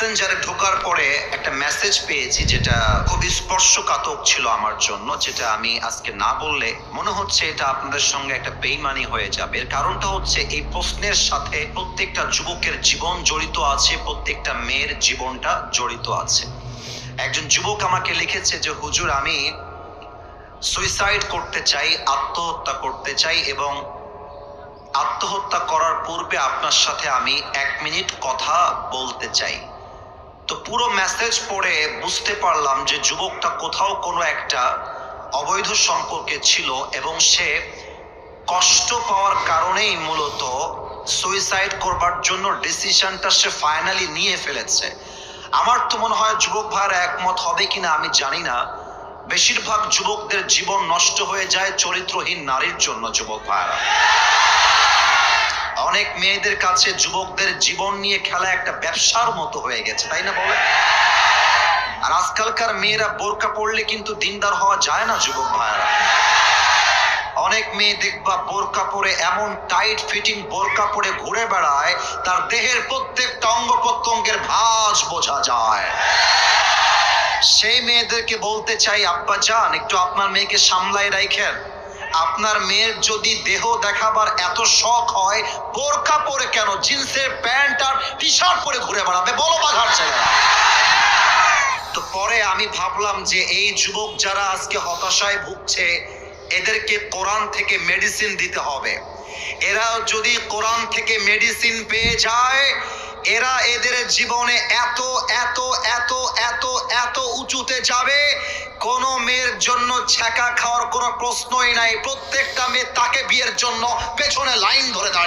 মেসেঞ্জারে ঢোকার পরে একটা মেসেজ পেয়েছি যেটা খুবই স্পর্শকাতর ছিল আমার জন্য, যেটা আমি আজকে না বললে মনে হচ্ছে এটা আপনাদের সঙ্গে একটা বেইমানি হয়ে যাবে। এর কারণটা হচ্ছে এই প্রশ্নের সাথে প্রত্যেকটা যুবকের জীবন জড়িত আছে, প্রত্যেকটা মেয়ের জীবনটা জড়িত আছে। একজন যুবক আমাকে লিখেছে যে হুজুর, আমি সুইসাইড করতে চাই, আত্মহত্যা করতে চাই, এবং আত্মহত্যা করার পূর্বে আপনার সাথে আমি 1 মিনিট কথা বলতে চাই। তো পুরো মেসেজ পড়ে বুঝতে পারলাম যে যুবকটা কোথাও কোনো একটা অবৈধ সম্পর্কে ছিল এবং সে কষ্ট পাওয়ার কারণেই মূলত সুইসাইড করবার জন্য ডিসিশনটা সে ফাইনালি নিয়ে ফেলেছে। আমার তো মনে হয় যুবক ভাইরা একমত হবে কিনা আমি জানি না, বেশিরভাগ যুবকদের জীবন নষ্ট হয়ে যায় চরিত্রহীন নারীর জন্য। যুবক ভাইরা, অনেক মেয়েদের কাছে যুবকদের জীবন নিয়ে খেলা একটা ব্যবসার মতো হয়ে গেছে, তাই না বলে? আর আজকালকার মেয়েরা বোরকা পড়লে কিন্তু দিনদার হওয়া যায় না। যুবক ভাইরা, অনেক মেয়ে দেখবা বোরকা পরে এমন টাইট ফিটিং বোরকা পরে ঘুরে বেড়ায়, তার দেহের প্রত্যেকটা অঙ্গ প্রত্যঙ্গের ভাঁজ বোঝা যায়। সেই মেয়েদেরকে বলতে চাই, আব্বা জান, একটু আপনার মেয়েকে সামলায় রাখেন। আপনার মেয়ের যদি দেহ দেখাবার এত শখ হয়, বোরকা পরে কেন জিন্সের প্যান্ট আর টি শার্ট পরে ঘুরে বেড়াবে? বলো বাঘার ছেলেরা। তো পরে আমি ভাবলাম যে এই যুবক যারা আজকে হতাশায় ভুগছে, এদেরকে কোরআন থেকে মেডিসিন দিতে হবে। এরা যদি কোরআন থেকে মেডিসিন পেয়ে যায়, এরা এদের জীবনে এত এত এত এত এত উঁচুতে যাবে, কোন মেয়ের জন্য ছ্যাঁকা খাওয়ার কোনো প্রশ্নই নাই। প্রত্যেকটা মেয়ে তাকে বিয়ের জন্য পেছনে লাইন ধরে দাঁড়ায়।